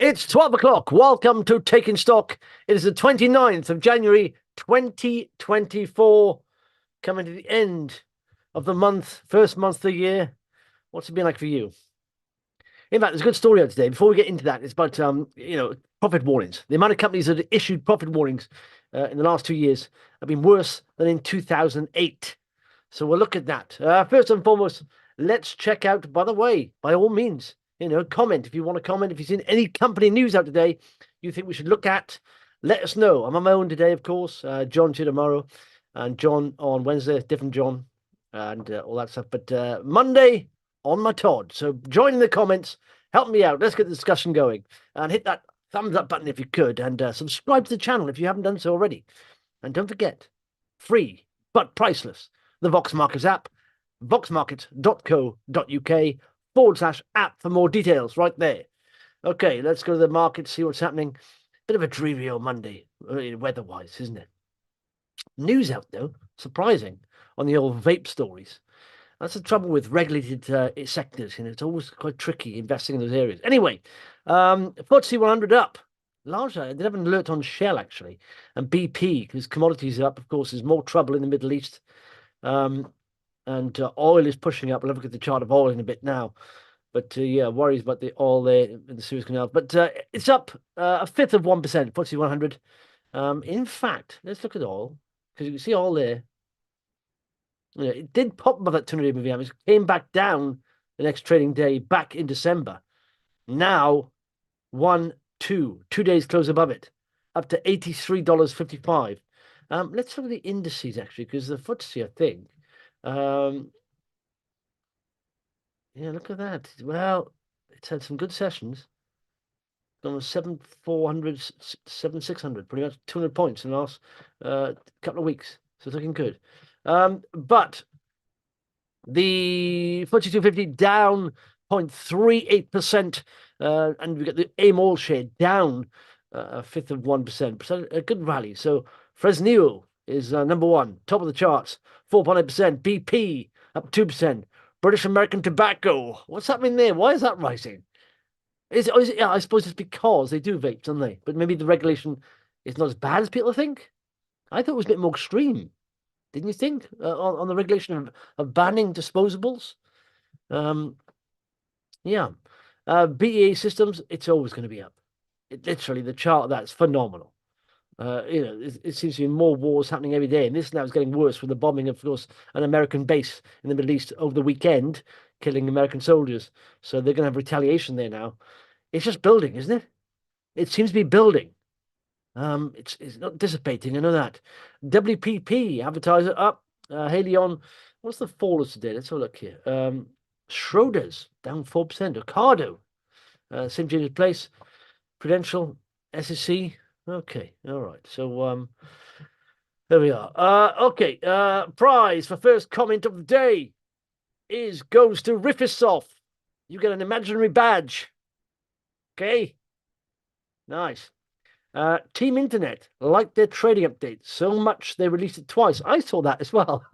It's 12 o'clock. Welcome to Taking Stock. It is the 29th of January, 2024. Coming to the end of the month, first month of the year. What's it been like for you? In fact, there's a good story out today. Before we get into that, it's about, profit warnings. The amount of companies that have issued profit warnings in the last 2 years have been worse than in 2008. So we'll look at that. First and foremost, let's check out, by the way, by all means, comment if you want to comment. If you've seen any company news out today you think we should look at, let us know. I'm on my own today, of course. John's here tomorrow, and John on Wednesday, different John, and all that stuff. But Monday on my Todd. So join in the comments, help me out. Let's get the discussion going, and hit that thumbs up button if you could, and subscribe to the channel if you haven't done so already. And don't forget, free but priceless, the Vox Markets app, voxmarkets.co.uk/app for more details right there. Okay, let's go to the market, see what's happening. Bit of a dreary old Monday, weather-wise, isn't it? News out, though, surprising, on the old vape stories. That's the trouble with regulated sectors. It's always quite tricky investing in those areas. Anyway, FTSE 100 up. Largely, I did have an alert on Shell, actually, and BP, because commodities are up, of course. There's more trouble in the Middle East. And oil is pushing up. We'll look at the chart of oil in a bit now. But yeah, worries about the oil there in the Suez Canal. But it's up a fifth of 1%, FTSE 100. In fact, let's look at oil, because you can see oil there. It did pop above that 200 moving average, came back down the next trading day back in December. Now, 2 days close above it, up to $83.55. Let's look at the indices, actually, because the FTSE, I think. Yeah, look at that. Well, it's had some good sessions. Gone 7,400, 7,600, pretty much 200 points in the last couple of weeks. So it's looking good. But the FTSE 250 down 0.38%, and we got the AIM All share down a fifth of 1%. So a good rally. So Fresnillo is number one, top of the charts, 4.8%. BP up 2%. British American Tobacco, what's happening there? Why is that rising? Yeah, I suppose it's because they do vape, don't they? But maybe the regulation is not as bad as people think. I thought it was a bit more extreme. Didn't you think, on the regulation of banning disposables? Yeah. BEA Systems, it's always going to be up. Literally, the chart of that's phenomenal. It seems to be more wars happening every day, and this now is getting worse with the bombing of course, an American base in the Middle East over the weekend, killing American soldiers. So they're going to have retaliation there now. It's just building, isn't it? It seems to be building. It's not dissipating, I know that. WPP advertiser up. Helium, what's the fallers today? Let's have a look here. Schroders down 4%. Ocado, St. James's Place, Prudential, SSC. Okay, all right. So there we are. Okay. Prize for first comment of the day goes to Riffisoft. You get an imaginary badge. Okay. Nice. Team Internet liked their trading update so much they released it twice. I saw that as well.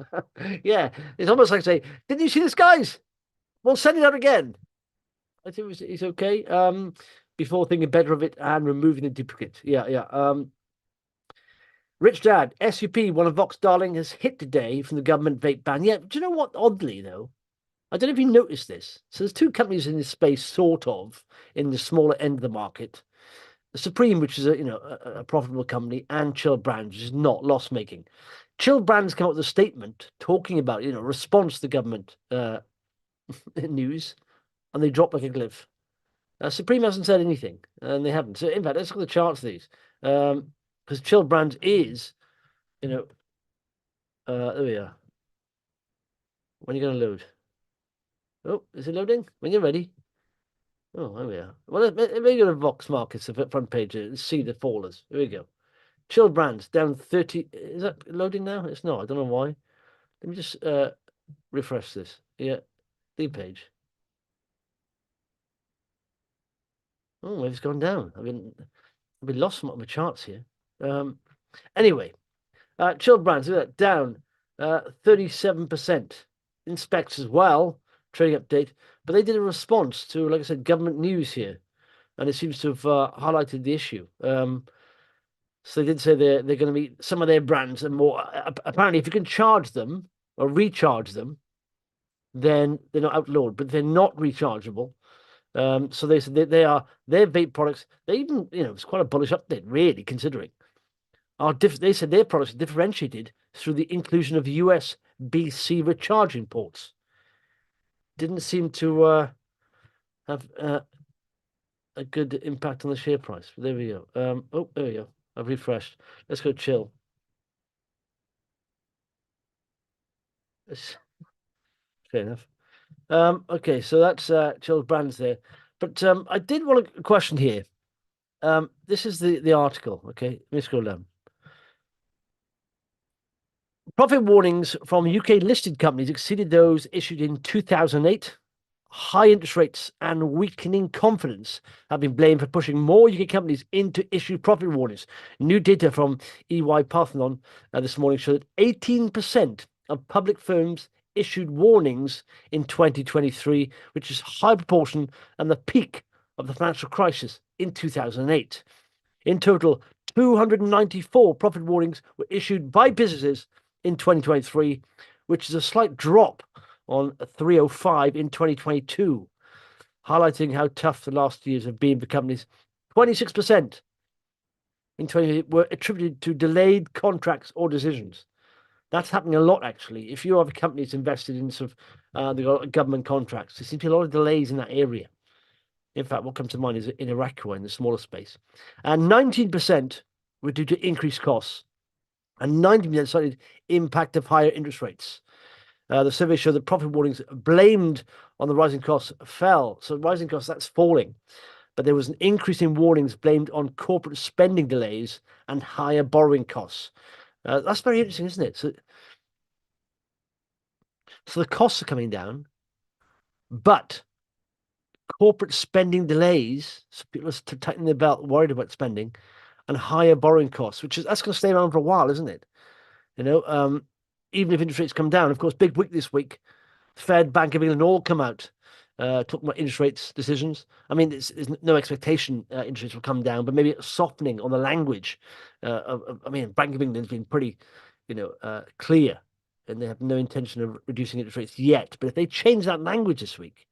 Yeah, it's almost like say, didn't you see this, guys? We'll send it out again. I think it's okay. Before thinking better of it and removing the duplicate. Yeah. Rich Dad, SUP, one of Vox Darling, has hit today from the government vape ban. Yeah, do you know what? Oddly, though, I don't know if you noticed this. So there's two companies in this space, sort of, in the smaller end of the market. Supreme, which is a profitable company, and Chill Brands, which is not loss-making. Chill Brands came up with a statement talking about, response to the government news, and they dropped like a cliff. Supreme hasn't said anything, and they haven't. So, in fact, let's look at the charts of these. Because Chill Brands is, there we are. When are you going to load? Oh, is it loading? When you're ready. Oh, there we are. Well, let me go to Vox Markets, the front page, and see the fallers. Here we go. Chill Brands down 30. Is that loading now? It's not. I don't know why. Let me just refresh this. Yeah, the page. Oh, it's gone down. I've been lost from my charts here. Anyway, Chill Brands down 37%. Inspecs as well. Trading update, but they did a response to, like I said, government news here. and it seems to have highlighted the issue. So they did say they're going to be some of their brands and more. Apparently, if you can charge them or recharge them, then they're not outlawed, but they're not rechargeable. So they said they are their vape products. They even it's quite a bullish update, really, considering they said their products are differentiated through the inclusion of USB-C recharging ports. Didn't seem to have a good impact on the share price. But there we go. Oh, there we go. I've refreshed. Let's go chill. Fair enough. Okay, so that's Chill's brands there. But I did want a question here. This is the article. Okay, let me scroll down. Profit warnings from UK listed companies exceeded those issued in 2008. High interest rates and weakening confidence have been blamed for pushing more UK companies into issue profit warnings. New data from EY Parthenon this morning showed that 18% of public firms issued warnings in 2023, which is a high proportion and the peak of the financial crisis in 2008. In total, 294 profit warnings were issued by businesses in 2023, which is a slight drop on 305 in 2022, highlighting how tough the last years have been for companies. 26% in 20 were attributed to delayed contracts or decisions. That's happening a lot, actually. If you have a company that's invested in sort of the government contracts, there seems to be a lot of delays in that area. In fact, what comes to mind is in Iraq in the smaller space. And 19% were due to increased costs, and 90% cited impact of higher interest rates. The survey showed that profit warnings blamed on the rising costs fell. So rising costs, that's falling. But there was an increase in warnings blamed on corporate spending delays and higher borrowing costs. That's very interesting, isn't it? So the costs are coming down, but corporate spending delays, so people are tightening their belt, worried about spending, and higher borrowing costs, that's going to stay around for a while, isn't it? Even if interest rates come down. Of course, big week this week. Fed, Bank of England all come out talking about interest rates decisions. I mean, there's no expectation interest rates will come down, but maybe a softening on the language. I mean, Bank of England's been pretty, clear, and they have no intention of reducing interest rates yet. But if they change that language this week,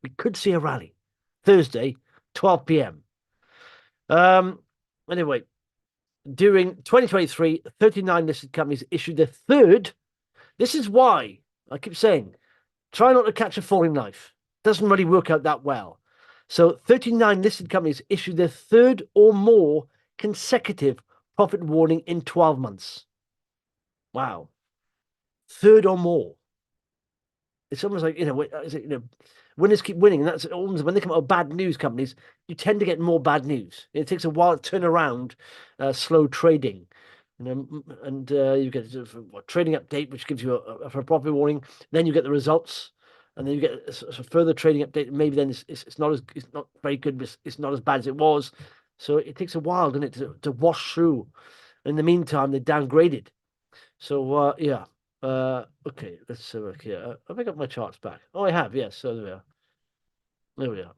we could see a rally. Thursday, 12 p.m. Anyway, during 2023, 39 listed companies issued their third. This is why I keep saying, try not to catch a falling knife. Doesn't really work out that well. So 39 listed companies issued their third or more consecutive profit warning in 12 months. Wow. Third or more. It's almost like, winners keep winning. And that's almost when they come out of bad news companies, you tend to get more bad news. It takes a while to turn around slow trading. And you get a trading update, which gives you a profit warning. Then you get the results, and then you get a further trading update. Maybe then it's not very good, but it's not as bad as it was. So it takes a while, doesn't it, to wash through. In the meantime, they downgraded. So yeah. Okay, let's look here. Have I got my charts back? Oh, I have. Yes. So there we are. There we are.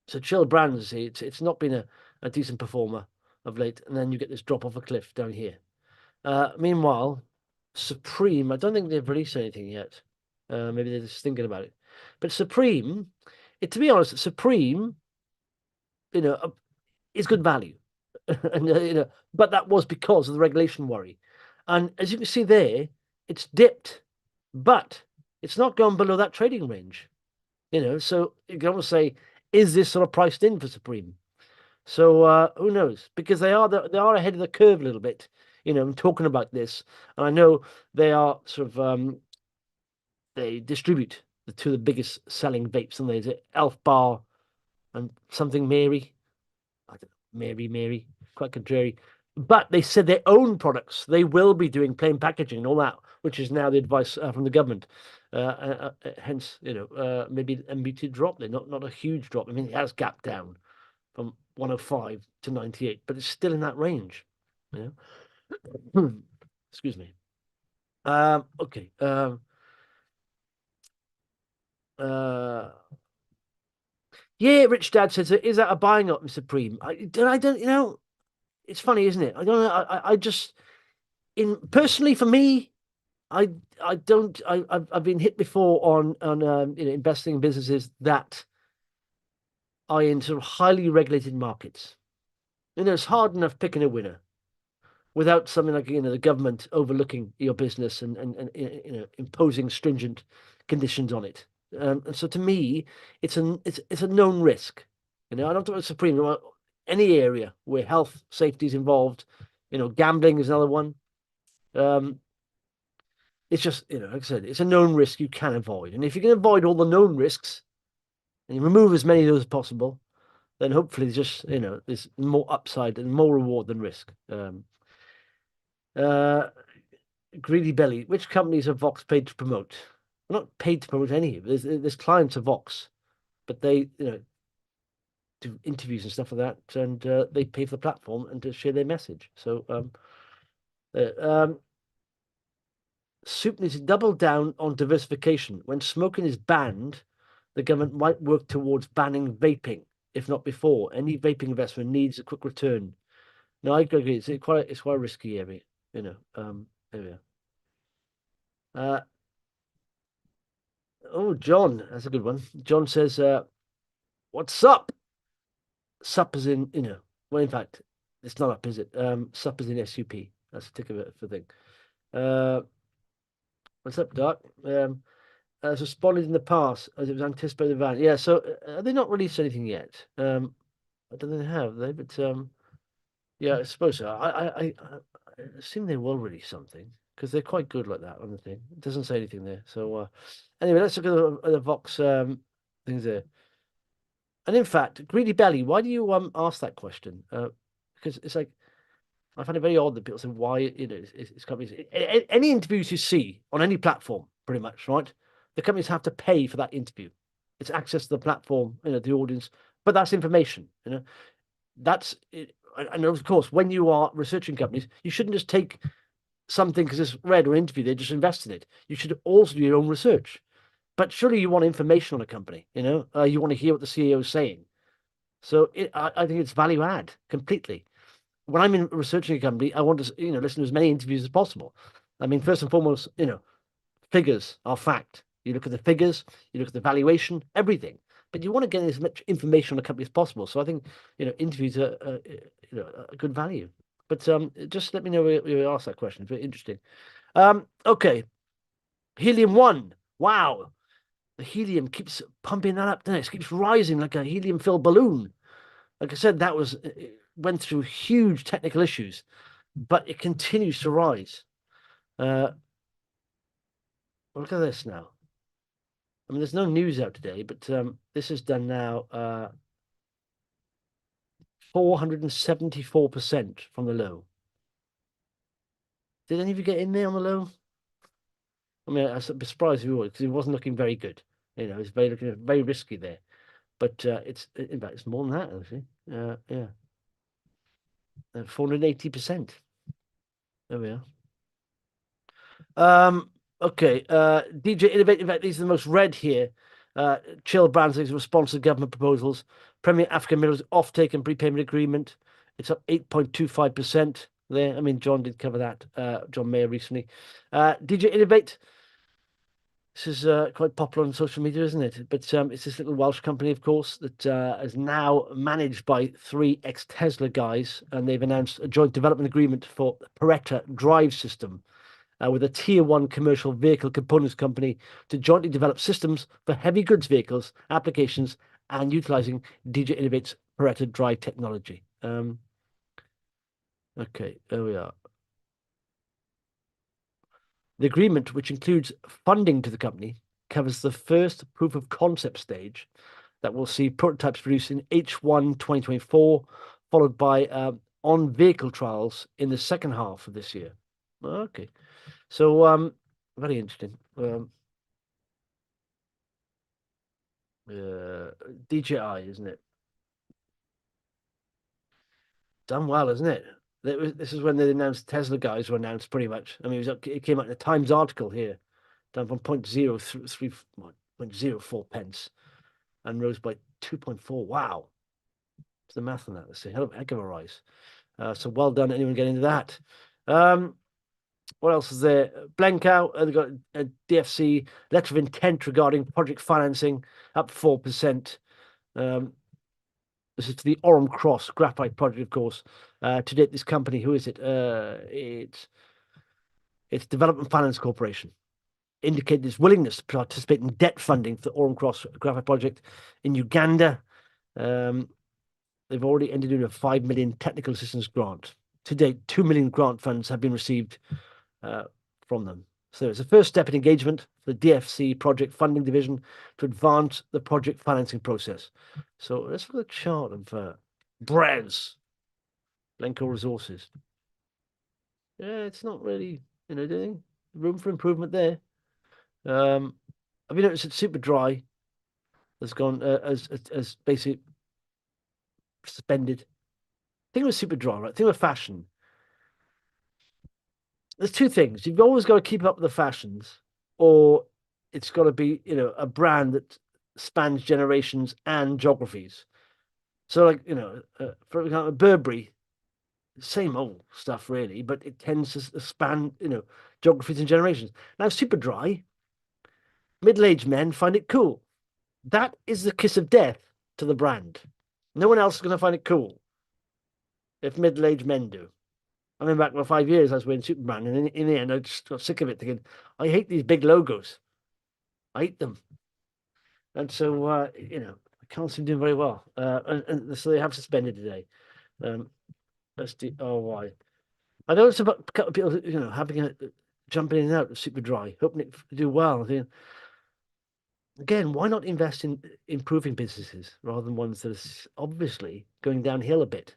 So Chill Brands, it's not been a decent performer of late, and then you get this drop off a cliff down here. Meanwhile, Supreme, I don't think they've released anything yet. Maybe they're just thinking about it. But Supreme, to be honest, Supreme, is good value. And but that was because of the regulation worry. And as you can see there, it's dipped, but it's not gone below that trading range. So you can almost say, is this sort of priced in for Supreme? So who knows? Because they are ahead of the curve a little bit. I'm talking about this, and I know they are sort of they distribute the two of the biggest selling vapes, and there's Elf Bar and something Mary. I don't know, Mary, quite contrary. But they said their own products, they will be doing plain packaging and all that, which is now the advice from the government. Hence, maybe a muted drop there, not a huge drop. I mean, it has gapped down from 105 to 98, but it's still in that range. Excuse me. Okay. Yeah, Rich Dad says, is that a buying option, Supreme? I don't, it's funny, isn't it? I don't know. I just, personally for me, I, I've been hit before on investing in businesses that are in sort of highly regulated markets. It's hard enough picking a winner without something like the government overlooking your business and imposing stringent conditions on it. And so to me, it's a known risk. I don't talk about Supreme, about any area where health safety is involved. Gambling is another one. Um, it's just like I said, it's a known risk you can avoid, and if you can avoid all the known risks and you remove as many of those as possible, then hopefully there's more upside and more reward than risk. Uh, Greedy Belly. Which companies are Vox paid to promote? We're not paid to promote any. There's clients of Vox, but they do interviews and stuff like that, and they pay for the platform and to share their message. So Soup needs to double down on diversification. When smoking is banned, the government might work towards banning vaping, if not before. Any vaping investment needs a quick return. No, I agree. It's quite a risky area. There we are. Oh, John, that's a good one. John says, "What's up?" Sup is in, well, in fact, it's not up, is it? Sup is in SUP. That's a tick of it for thing. Uh, what's up, Doc? As responded in the past as it was anticipated van. Yeah, so they not released anything yet. I don't think they have, they, but yeah, I suppose so. I assume they will release something because they're quite good like that on the thing. It doesn't say anything there. So anyway, let's look at the Vox things there. And in fact, Greedy Belly, why do you ask that question? Because it's like I find it very odd that people say why it's companies. Any interviews you see on any platform, pretty much, right? The companies have to pay for that interview. It's access to the platform, the audience, but that's information. That's it. And of course, when you are researching companies, you shouldn't just take something because it's read or interviewed, they just invest in it. You should also do your own research. But surely you want information on a company, you want to hear what the CEO is saying. So I think it's value add completely. When I'm in researching a company, I want to, listen to as many interviews as possible. I mean, first and foremost, figures are fact. You look at the figures, you look at the valuation, everything. But you want to get as much information on a company as possible. So I think, interviews are, a good value. But just let me know where you ask that question. Very interesting. Okay. Helium One. Wow. The helium keeps pumping that up, doesn't it? It keeps rising like a helium-filled balloon. Like I said, it went through huge technical issues, but it continues to rise. Look at this now. I mean, there's no news out today, but this is done now 474% from the low. Did any of you get in there on the low? I mean, I'm surprised if you would, because it wasn't looking very good. It's looking very risky there. But it's in fact it's more than that actually. Yeah, 480%. There we are. Okay. DJ Innovate. In fact, these are the most read here. CHLL Brands is response to government proposals. Premier African Minerals offtake and prepayment agreement. It's up 8.25% there. I mean, John did cover that. John Mayer recently. DJ Innovate. This is quite popular on social media, isn't it? But it's this little Welsh company, of course, that is now managed by three ex-Tesla guys, and they've announced a joint development agreement for Beretta drive system with a tier one commercial vehicle components company to jointly develop systems for heavy goods vehicles applications and utilizing DJ Innovate's Beretta drive technology. Okay, there we are. The agreement, which includes funding to the company, covers the first proof of concept stage that will see prototypes produced in H1 2024, followed by on-vehicle trials in the second half of this year. Okay. So, very interesting. DJI, isn't it? Done well, isn't it? This is when they announced Tesla guys were announced pretty much. I mean, it came out in the Times article here, down from 0.03, 0.04 pence, and rose by 2.4. Wow. What's the math on that? Let's see. Heck of a rise. So well done, anyone getting into that. What else is there? Blencowe, they've got a DFC letter of intent regarding project financing, up 4%. This is to the Orme Cross graphite project, of course. To date, this company, who is it? It's Development Finance Corporation, indicated its willingness to participate in debt funding for the Orme Cross graphite project in Uganda. They've already entered into a 5 million technical assistance grant. To date, 2 million grant funds have been received from them. So it's a first step in engagement for the DFC project funding division to advance the project financing process. So let's look at the chart of BRES, Blencowe Resources. Yeah, it's not really, doing room for improvement there. Have you noticed that Superdry has gone as basically suspended? Think of Superdry, right? Think of fashion. There's two things. You've always got to keep up with the fashions, or it's got to be, a brand that spans generations and geographies. So, like, for example, Burberry, same old stuff, really, but it tends to span, geographies and generations. Now, Superdry, middle-aged men find it cool. That is the kiss of death to the brand. No one else is going to find it cool if middle-aged men do. I mean, back for 5 years, I was wearing Superman, and in the end, I just got sick of it, thinking, I hate these big logos. I hate them. And so, I can't seem doing very well. And so they have suspended today. SDRY. I know it's about a couple of people, having jumping in and out of Superdry, hoping it to do well. Again, why not invest in improving businesses rather than ones that are obviously going downhill a bit?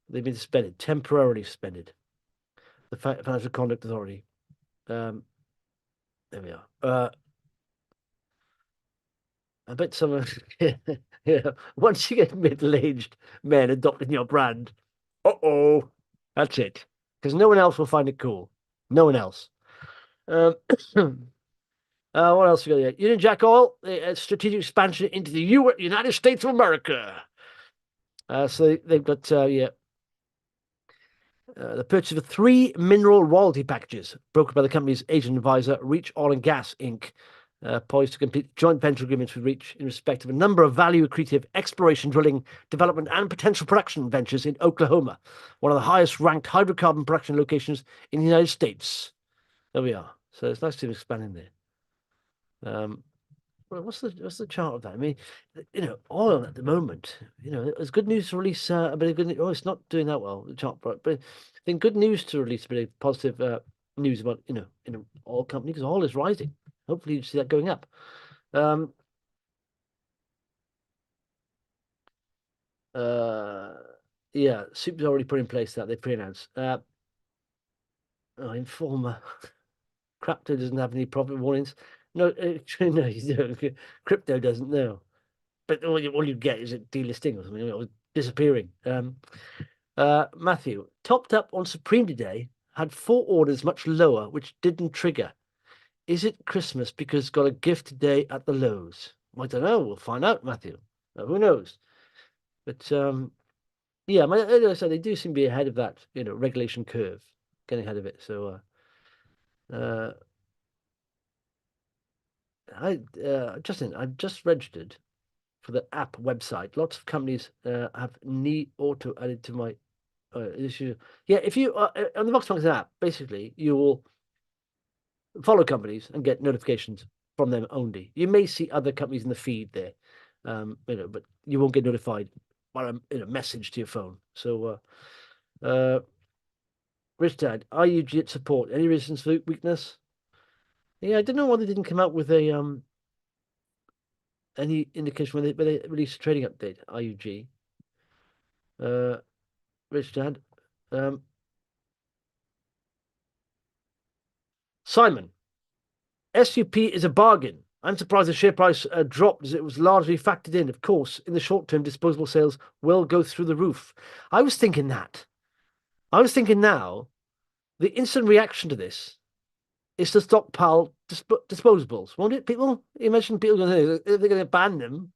They've been suspended, temporarily suspended. The Financial Conduct Authority. There we are. I bet someone, once you get middle-aged men adopting your brand, that's it. Because no one else will find it cool. No one else. What else we got here? Jack Oil, a strategic expansion into the United States of America. So they've got, the purchase of 3 mineral royalty packages brokered by the company's agent advisor, Reach Oil and Gas, Inc., poised to complete joint venture agreements with Reach in respect of a number of value-accretive exploration, drilling, development, and potential production ventures in Oklahoma, one of the highest-ranked hydrocarbon production locations in the United States. There we are. So it's nice to be expanding there. Well, what's the chart of that? I mean, oil at the moment, there's good news to release a bit of good news. Oh, it's not doing that well, the chart, but I think good news to release a bit of positive news about, in an oil company, because oil is rising. Hopefully you see that going up. Yeah, Super's already put in place that they pre-announced. Informer. Crypto doesn't have any profit warnings. No, no, crypto doesn't know. But all you get is a delisting or something, or disappearing. Matthew, topped up on Supreme today, had 4 orders much lower, which didn't trigger. Is it Christmas because got a gift today at the lows? I don't know. We'll find out, Matthew. Who knows? But yeah, as I said, they do seem to be ahead of that, regulation curve, getting ahead of it. So, Justin, I've just registered for the app website. Lots of companies have knee auto added to my issue. Yeah, if you on the Vox Function app, basically you will follow companies and get notifications from them only. You may see other companies in the feed there, but you won't get notified by a message to your phone. So, Rich Dad, UJO support. Any reasons for weakness? Yeah, I don't know why they didn't come out with a any indication when they released a trading update. UJO. Rich Dad. Simon, SUP is a bargain. I'm surprised the share price dropped, as it was largely factored in. Of course, in the short term, disposable sales will go through the roof. I was thinking that. I was thinking now, the instant reaction to this is to stockpile disposables, won't it, people? You mentioned people going to, they're going to ban them.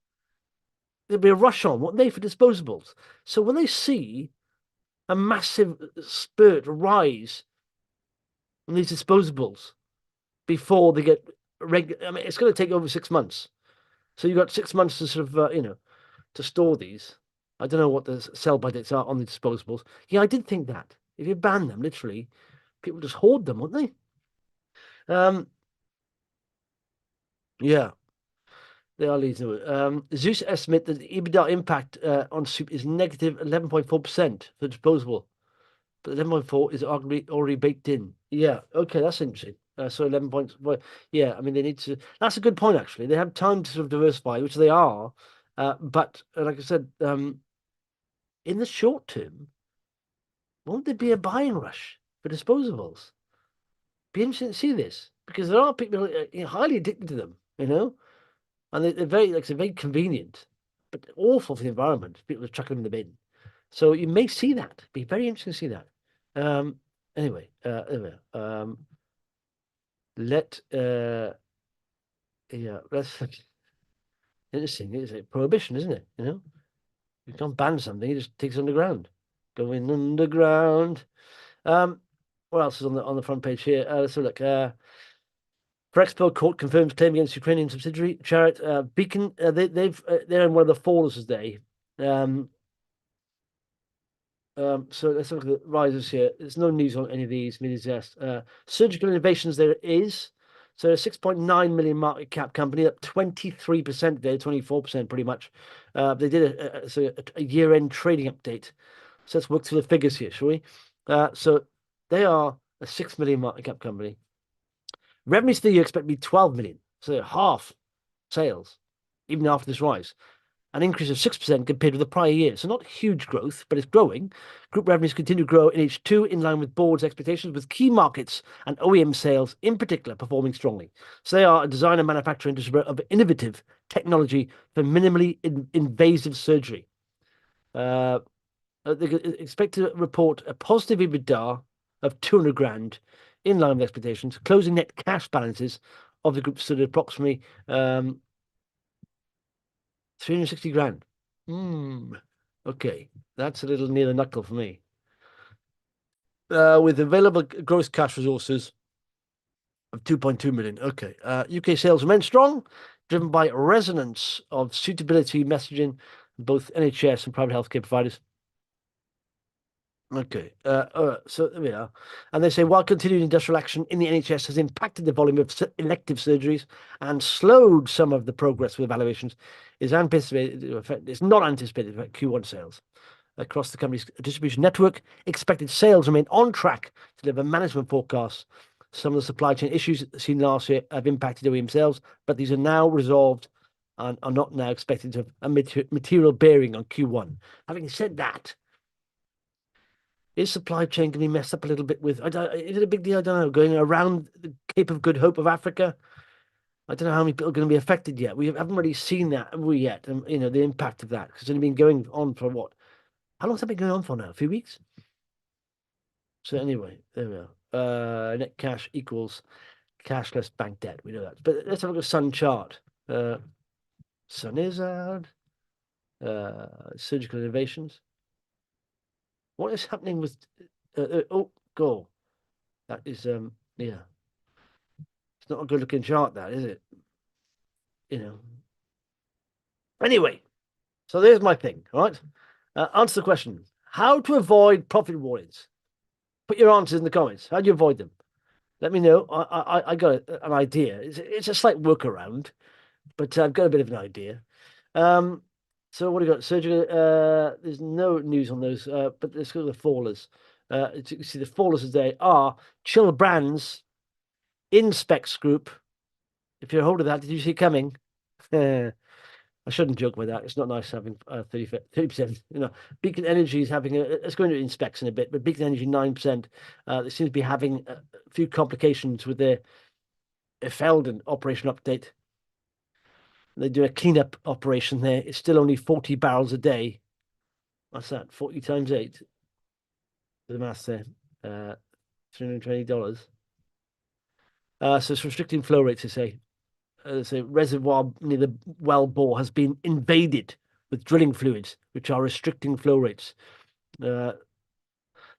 there'll be a rush on, won't they, for disposables? So when they see a massive spurt rise in these disposables before they get regular, I mean, it's going to take over 6 months. So you've got 6 months to sort of, to store these. I don't know what the sell by dates are on the disposables. Yeah, I did think that. If you ban them, literally, people just hoard them, wouldn't they? Yeah, they are leading it. Zeus estimate that the EBITDA impact on soup is negative 11.4% for disposable, but 11.4 is arguably already baked in. Yeah, okay, that's interesting. So 11 points. Well, yeah, I mean, they need to. That's a good point, actually. They have time to sort of diversify, which they are. But like I said, in the short term, won't there be a buying rush for disposables? Be interesting to see this because there are people highly addicted to them, and they're very, like I said, very convenient, but awful for the environment. People are chucking them in the bin. So you may see that. Be very interesting to see that. Um, anyway, let yeah, that's interesting. It's a prohibition, isn't it? You can't ban something; it just takes it underground. Going underground. Um, what else is on the front page here? Let's have a look. Brexport court confirms claim against Ukrainian subsidiary Chariot Beacon. They're in one of the fallers today. So let's look at the risers here. There's no news on any of these. Surgical Innovations there is. So a 6.9 million market cap company, up 23% today, 24% pretty much. They did a year-end trading update. So let's work through the figures here, shall we? So they are a 6 million market cap company. Revenues for the year expect to be 12 million, so half sales, even after this rise. An increase of 6% compared with the prior year. So not huge growth, but it's growing. Group revenues continue to grow in H2 in line with board's expectations, with key markets and OEM sales in particular performing strongly. So they are a designer, manufacturer, and distributor of innovative technology for minimally invasive surgery. They expect to report a positive EBITDA of 200 grand, in line with expectations. Closing net cash balances of the group stood at approximately 360 grand. Okay, that's a little near the knuckle for me. With available gross cash resources of 2.2 million. Okay. UK sales remain strong, driven by resonance of suitability messaging, both NHS and private healthcare providers. Okay. So there we are. And they say while continued industrial action in the NHS has impacted the volume of elective surgeries and slowed some of the progress with evaluations, it's not anticipated to affect Q1 sales. Across the company's distribution network, expected sales remain on track to deliver management forecasts. Some of the supply chain issues seen last year have impacted OEM sales, but these are now resolved and are not now expected to have a material bearing on Q1. Having said that, is supply chain going to be messed up a little bit with, is it a big deal? I don't know, going around the Cape of Good Hope of Africa? I don't know how many people are going to be affected yet. We haven't really seen that, have we, yet? And, the impact of that, because it's only been going on for what? How long has that been going on for now? A few weeks? So anyway, there we are. Net cash equals cash less bank debt. We know that. But let's have a look at Sun chart. Sun is out. Surgical innovations. What is happening with? Go. That is yeah. It's not a good looking chart, that is it? Anyway, so there's my thing. All right. Answer the question: how to avoid profit warnings? Put your answers in the comments. How do you avoid them? Let me know. I got an idea. It's a slight workaround, but I've got a bit of an idea. So what do you got? Surgical. There's no news on those, but let's go to the fallers. You can see the fallers today are CHLL Brands, Inspecs Group. If you're a holder of that, did you see it coming? I shouldn't joke about that. It's not nice having 30%. Beacon Energy is having let's go into Inspecs in a bit, but Beacon Energy 9%. They seem to be having a few complications with their Felden operation update. They do a cleanup operation there. It's still only 40 barrels a day. What's that? 40 times 8. The maths there. $320. So it's restricting flow rates, they say. Reservoir near the well bore has been invaded with drilling fluids, which are restricting flow rates. They're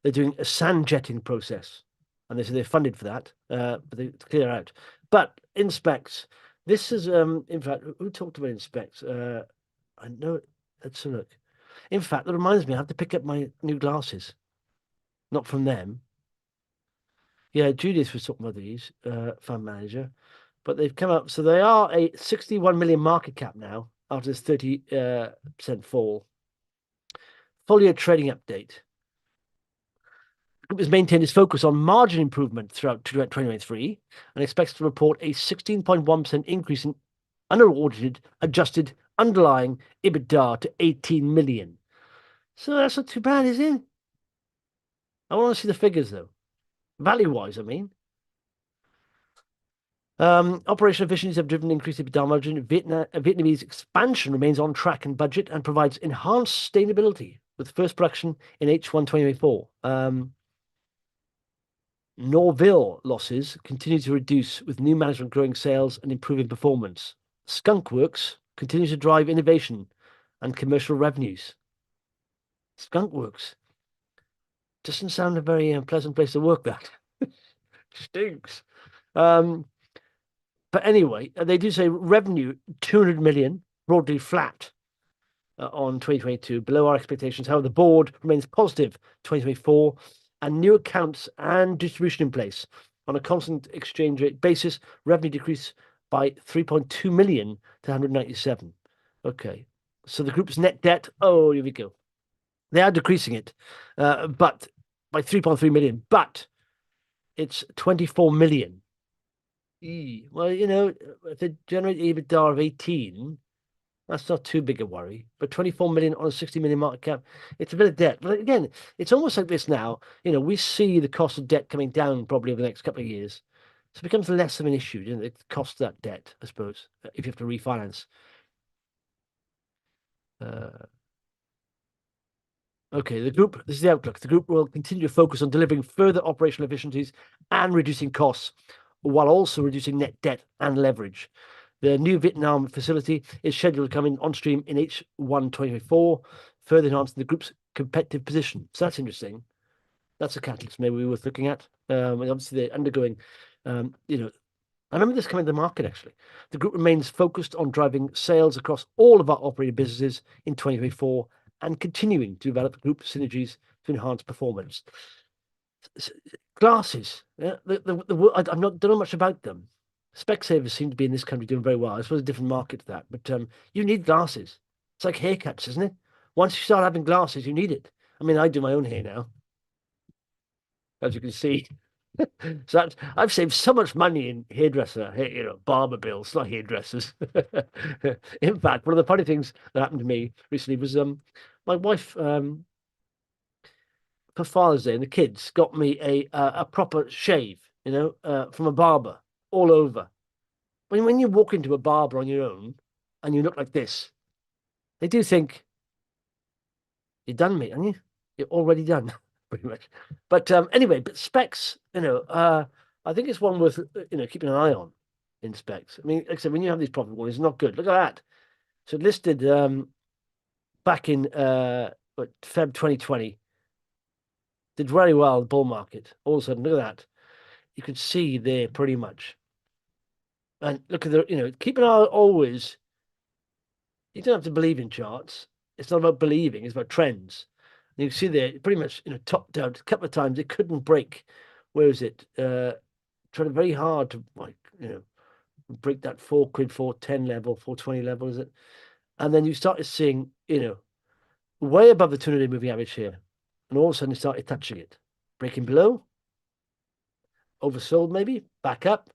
doing a sand jetting process, and they say they're funded for that, but they clear out. But Inspecs, this is in fact, who talked about Inspecs? I know. Let's have a look. In fact, that reminds me, I have to pick up my new glasses. Not from them. Yeah, Judith was talking about these, fund manager, but they've come up. So they are a 61 million market cap now after this 30% fall. Full year trading update. The group has maintained its focus on margin improvement throughout 2023 and expects to report a 16.1% increase in unaudited, adjusted underlying EBITDA to 18 million. So that's not too bad, is it? I want to see the figures though. Value-wise, I mean. Operational efficiencies have driven increased EBITDA margin. Vietnamese expansion remains on track and budget and provides enhanced sustainability with first production in H1 2024. Norville losses continue to reduce with new management growing sales and improving performance. Skunk Works continues to drive innovation and commercial revenues. Skunk Works doesn't sound a very pleasant place to work, that. Stinks. But anyway, they do say revenue 200 million, broadly flat on 2022, below our expectations. However, the board remains positive 2024 and new accounts and distribution in place. On a constant exchange rate basis, revenue decreased by 3.2 million to 197. Okay, so the group's net debt, oh, here we go. They are decreasing it, but by 3.3 million, but it's 24 million. Well, you know, if they generate EBITDA of 18, that's not too big a worry. But 24 million on a 60 million market cap, it's a bit of debt. But again, it's almost like this now. You know, we see the cost of debt coming down probably over the next couple of years. So it becomes less of an issue, you know, the cost of that debt, I suppose, if you have to refinance. Okay, this is the outlook. The group will continue to focus on delivering further operational efficiencies and reducing costs, while also reducing net debt and leverage. The new Vietnam facility is scheduled to come in on stream in H1 2024, further enhancing the group's competitive position. So that's interesting. That's a catalyst maybe worth looking at. And obviously they're undergoing, you know, I remember this coming to the market actually. The group remains focused on driving sales across all of our operating businesses in 2024 and continuing to develop group synergies to enhance performance. Glasses, yeah, I'm not don't know much about them. Specsavers seem to be in this country doing very well. I suppose a different market to that, but you need glasses. It's like haircuts, isn't it? Once you start having glasses, you need it. I mean, I do my own hair now, as you can see. So that's, I've saved so much money in hairdresser, you know, barber bills, not hairdressers. In fact, one of the funny things that happened to me recently was my wife for Father's Day and the kids got me a proper shave, you know, from a barber all over. When you walk into a barber on your own and you look like this, they do think you're done, mate, aren't you? You're already done, pretty much. But anyway, but Specs, you know, I think it's one worth you know keeping an eye on in Specs. I mean, like I said, when you have these profit warnings, it's not good. Look at that. So it listed back in Feb 2020, did very well in the bull market. All of a sudden, look at that. You could see there pretty much. And look at the, you know, keep an eye always. You don't have to believe in charts. It's not about believing, it's about trends. And you can see there, pretty much, you know, topped out a couple of times. It couldn't break. Where is it? Trying very hard to, like, you know, break that 4 quid, 410 level, 420 level, is it? And then you started seeing, you know, way above the 200-day moving average here. And all of a sudden, you started touching it. Breaking below, oversold maybe, back up,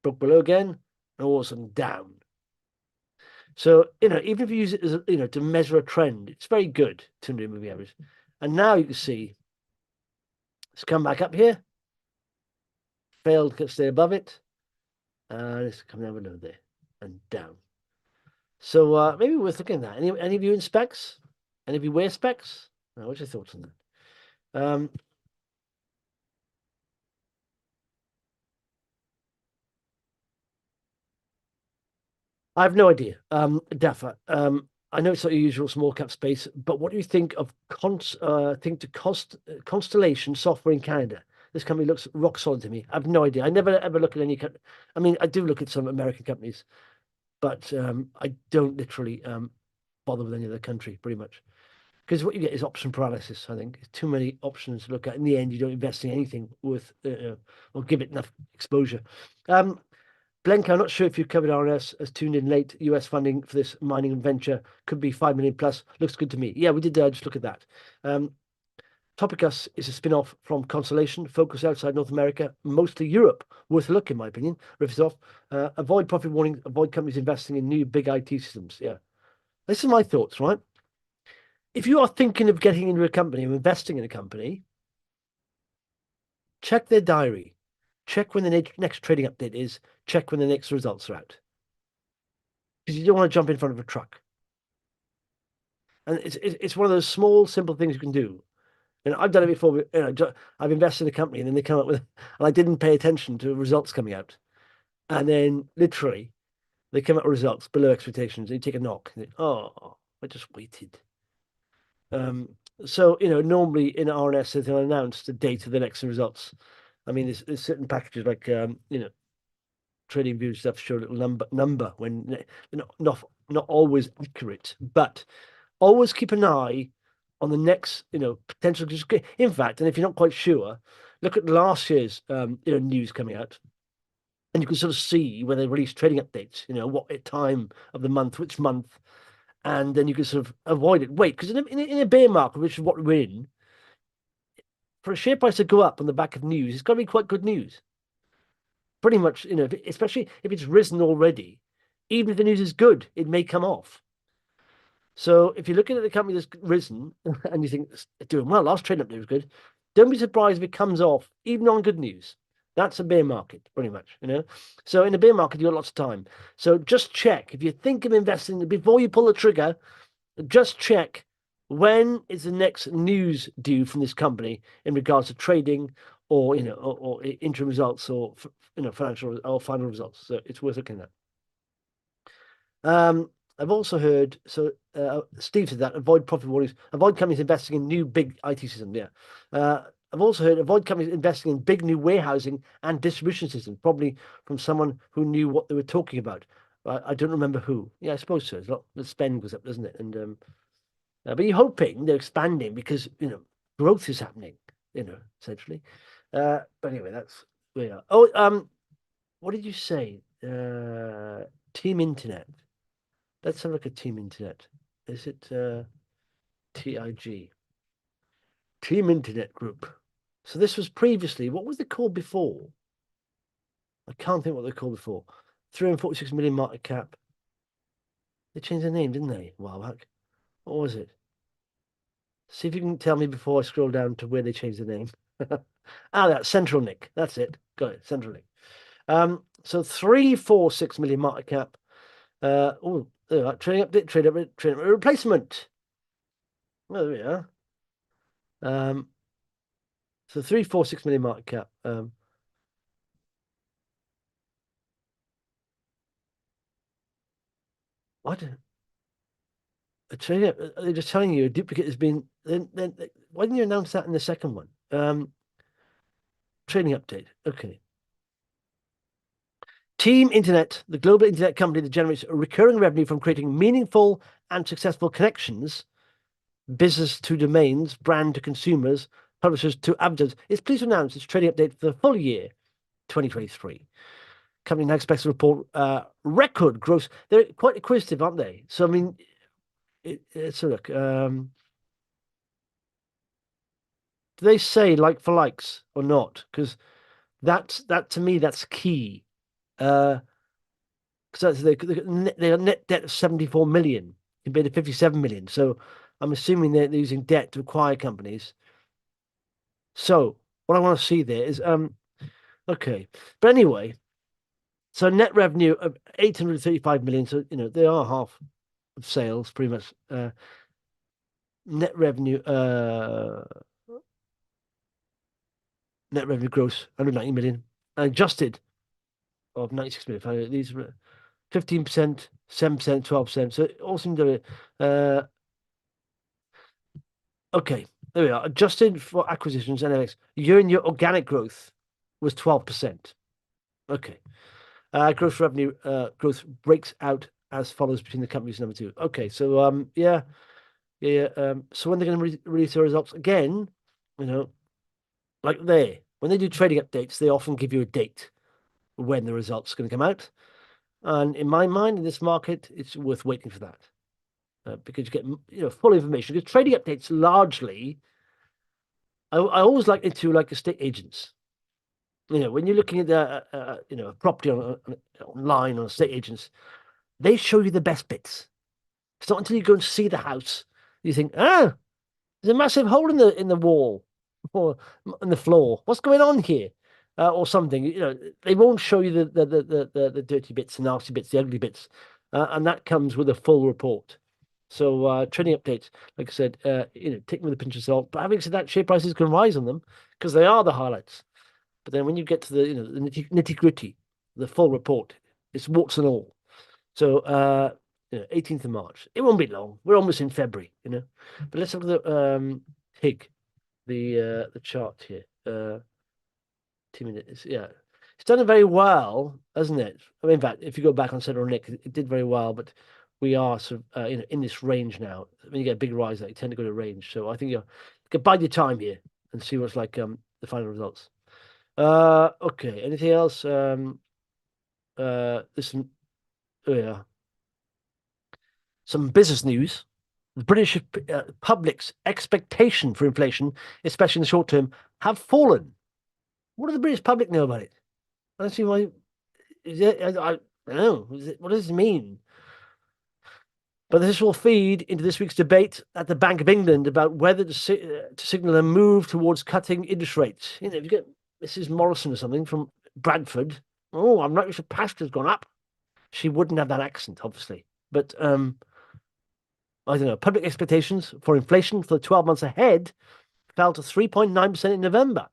broke below again, and all of a sudden down. So, you know, even if you use it as, you know, to measure a trend, it's very good, 200-day moving average. And now you can see it's come back up here, failed to stay above it, and it's coming down below there and down. So maybe worth looking at that. Any of you in specs? Any of you wear specs? What's your thoughts on that? I have no idea. Dafa. I know it's not your usual small cap space, but what do you think of Constellation Software in Canada? This company looks rock solid to me. I have no idea. I never ever look at any. I mean, I do look at some American companies, but I don't literally bother with any other country pretty much because what you get is option paralysis. I think too many options to look at. In the end, you don't invest in anything worth or give it enough exposure. Blencowe, I'm not sure if you covered RNS as tuned in late. US funding for this mining venture could be 5 million plus. Looks good to me. Yeah, we did just look at that. Topicus is a spin-off from Constellation, focused outside North America, mostly Europe. Worth a look, in my opinion. Riffs off. Avoid profit warning, avoid companies investing in new big IT systems. Yeah. This is my thoughts, right? If you are thinking of getting into a company or investing in a company, check their diary. Check when the next trading update is. Check when the next results are out. Because you don't want to jump in front of a truck. And it's one of those small, simple things you can do. And I've done it before. You know, I've invested in a company and then they come up with, and I didn't pay attention to results coming out. And then literally they come out with results below expectations. And you take a knock. And oh, I just waited. So, normally in RNS, they'll announce the date of the next results. I mean, there's certain packages like, trading view stuff show a little number when not always accurate, but always keep an eye on the next, potential. In fact, and if you're not quite sure, look at last year's, news coming out, and you can sort of see when they release trading updates. What time of the month, which month, and then you can sort of avoid it. Wait, because in a bear market, which is what we're in, for a share price to go up on the back of news, it's got to be quite good news. Pretty much, especially if it's risen already, even if the news is good, it may come off. So if you're looking at the company that's risen and you think it's doing well, last trading update was good, don't be surprised if it comes off, even on good news. That's a bear market, pretty much, So in a bear market, you've got lots of time. So just check. If you think of investing, before you pull the trigger, just check when is the next news due from this company in regards to trading or, or interim results or, financial or final results. So it's worth looking at. I've also heard, Steve said that, avoid profit warnings, avoid companies investing in new big IT systems. Yeah. I've also heard avoid companies investing in big new warehousing and distribution systems, probably from someone who knew what they were talking about. I don't remember who. Yeah, I suppose so. The spend goes up, doesn't it? And but you're hoping they're expanding because, growth is happening, essentially. But anyway, that's where we are. Oh, what did you say? Team Internet. Let's have a look at Team Internet. Is it TIG? Team Internet Group. So this was previously, what was they called before? I can't think what they called before. 346 million market cap. They changed their name, didn't they? A while back. What was it? See if you can tell me before I scroll down to where they changed the name. That's Central Nick. That's it. Got it. Central Nick. So 346 million market cap. Trading update, trade replacement. Oh, there we are. So 346 million market cap. What? They're just telling you a duplicate has been. Then why didn't you announce that in the second one? Trading update. Okay. Team Internet, the global internet company that generates recurring revenue from creating meaningful and successful connections, business to domains, brand to consumers, publishers to advertisers, is pleased to announce its trading update for the full year 2023. Company now expects to report record gross. They're quite acquisitive, aren't they? So, I mean, it's a look. Do they say like for likes or not? Because that to me, that's key. Because they have net debt of 74 million compared to 57 million. So I'm assuming they're using debt to acquire companies. So what I want to see there is okay. But anyway, so net revenue of 835 million. So they are half of sales, pretty much. Net revenue gross 190 million. Adjusted of 96 million. 15%, 7%, 12%. So it all seemed to okay. There we are. Adjusted for acquisitions and FX, year-on-year organic growth was 12%. Okay. Gross revenue growth breaks out as follows between the companies number two. Okay, so yeah. So when they're going to release their results again, like when they do trading updates, they often give you a date when the results are going to come out. And in my mind, in this market, it's worth waiting for that because you get full information. Because trading updates largely, I always like it to like estate agents. When you're looking at a property online on estate agents, they show you the best bits. It's not until you go and see the house you think, there's a massive hole in the wall or in the floor. What's going on here? Or something. They won't show you the dirty bits, the nasty bits, the ugly bits, and that comes with a full report. So trading updates, like I said, take them with a pinch of salt. But having said that, share prices can rise on them because they are the highlights. But then when you get to the nitty gritty, the full report, it's warts and all. So 18th of March. It won't be long. We're almost in February, But let's look at the TIG, the chart here. 2 minutes. Yeah. It's done very well, hasn't it? I mean, in fact, if you go back on Central Nick, it did very well, but we are sort of in this range now. When you get a big rise, you tend to go to range. So I think you can bide your time here and see what's like the final results. Okay. Anything else? Yeah. Some business news. The British public's expectation for inflation, especially in the short term, have fallen. What do the British public know about it? I don't see why. I don't know. What does it mean? But this will feed into this week's debate at the Bank of England about whether to signal a move towards cutting interest rates. If you get Mrs. Morrison or something from Bradford, I'm not sure pasta's gone up. She wouldn't have that accent, obviously. But I don't know. Public expectations for inflation for the 12 months ahead fell to 3.9% in November.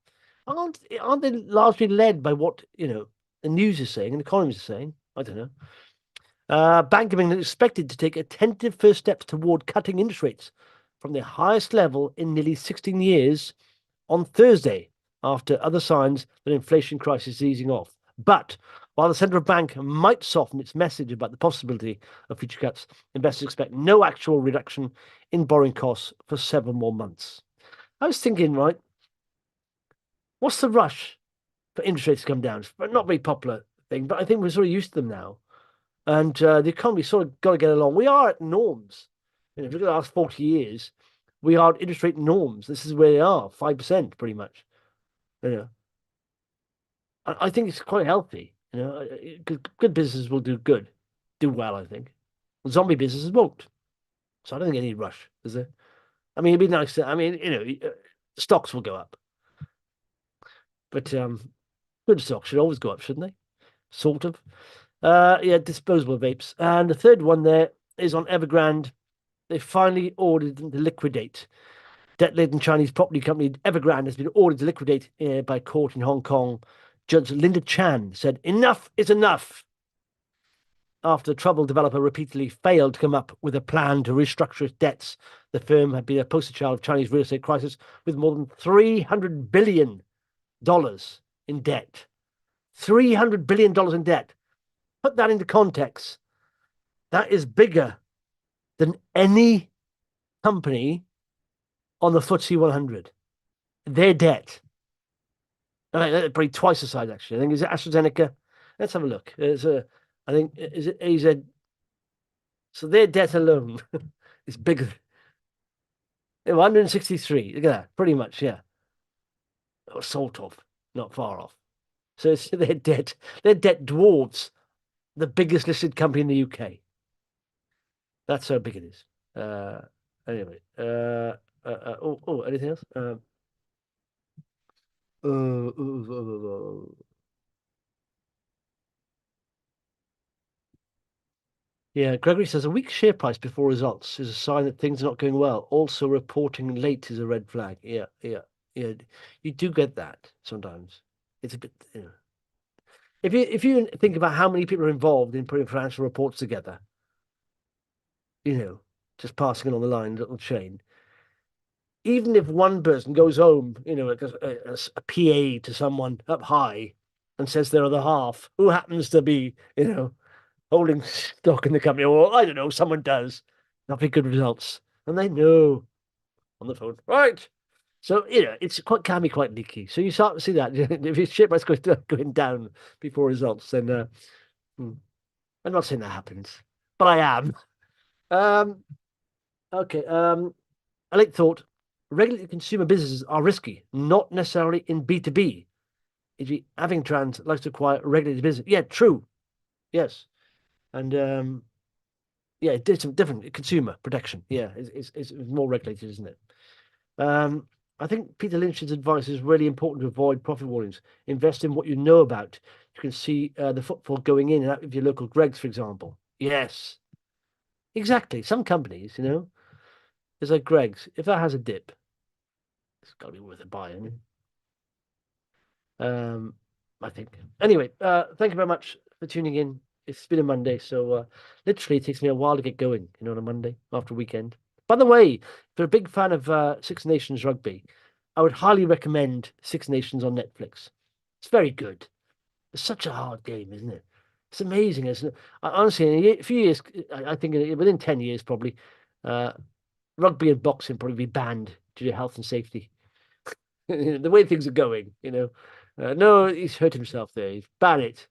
Aren't they largely led by what the news is saying and economists are saying? I don't know. Bank of England expected to take attentive first steps toward cutting interest rates from the highest level in nearly 16 years on Thursday, after other signs that inflation crisis is easing off. But while the central bank might soften its message about the possibility of future cuts, investors expect no actual reduction in borrowing costs for several more months. I was thinking, right, what's the rush for interest rates to come down? It's not a very popular thing, but I think we're sort of used to them now. And the economy sort of got to get along. We are at norms. If you look at the last 40 years, we are at interest rate norms. This is where they are, 5% pretty much. I think it's quite healthy. Good businesses will do well, I think. Zombie businesses won't. So I don't think any rush, is there? I mean, it'd be nice stocks will go up. But good stocks should always go up, shouldn't they? Sort of. Yeah, disposable vapes. And the third one there is on Evergrande. They finally ordered them to liquidate. Debt-laden Chinese property company Evergrande has been ordered to liquidate by court in Hong Kong. Judge Linda Chan said, "Enough is enough." After the troubled developer repeatedly failed to come up with a plan to restructure its debts, the firm had been a poster child of Chinese real estate crisis with more than $300 billion in debt. $300 billion in debt. Put that into context. That is bigger than any company on the FTSE 100. Their debt. Probably twice the size, actually. I think, is it AstraZeneca? Let's have a look. I think, is it AZ? So their debt alone is bigger. 163. Look at that. Pretty much, yeah. Or sort of. Not far off. So it's their debt dwarfs the biggest listed company in the UK. That's how big it is. Anyway. Anything else? Yeah, Gregory says a weak share price before results is a sign that things are not going well. Also, reporting late is a red flag. Yeah. You do get that sometimes. It's a bit, if you think about how many people are involved in putting financial reports together, just passing it on the line, little chain. Even if one person goes home, like a PA to someone up high and says their other half, who happens to be, holding stock in the company, or I don't know, someone does, not be good results. And they know on the phone, right? So, it's can be quite leaky. So you start to see that if your ship is going down before results, then I'm not saying that happens, but I am. Okay. I like thought regulated consumer businesses are risky, not necessarily in B2B. E.g., having trans likes to acquire regulated business. Yeah, true. Yes. And yeah, it did some different consumer protection. Yeah, it's more regulated, isn't it? I think Peter Lynch's advice is really important to avoid profit warnings. Invest in what you know about. You can see the footfall going in and out of your local Greggs, for example. Yes, exactly. Some companies, it's like Greggs. If that has a dip, it's got to be worth a buy. Um, I think. Anyway, thank you very much for tuning in. It's been a Monday, so literally it takes me a while to get going, on a Monday after a weekend. By the way, if you're a big fan of Six Nations rugby, I would highly recommend Six Nations on Netflix. It's very good. It's such a hard game, isn't it? It's amazing, isn't it? Honestly, in a few years, I think within 10 years probably, uh, rugby and boxing probably be banned due to health and safety. The way things are going. No, he's hurt himself there. He's ban it.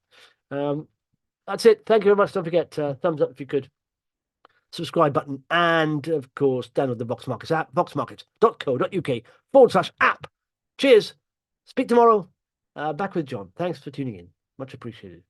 That's it. Thank you very much. Don't forget, thumbs up if you could, subscribe button, and of course, download the Vox Markets app, voxmarkets.co.uk/app. Cheers. Speak tomorrow. Back with John. Thanks for tuning in. Much appreciated.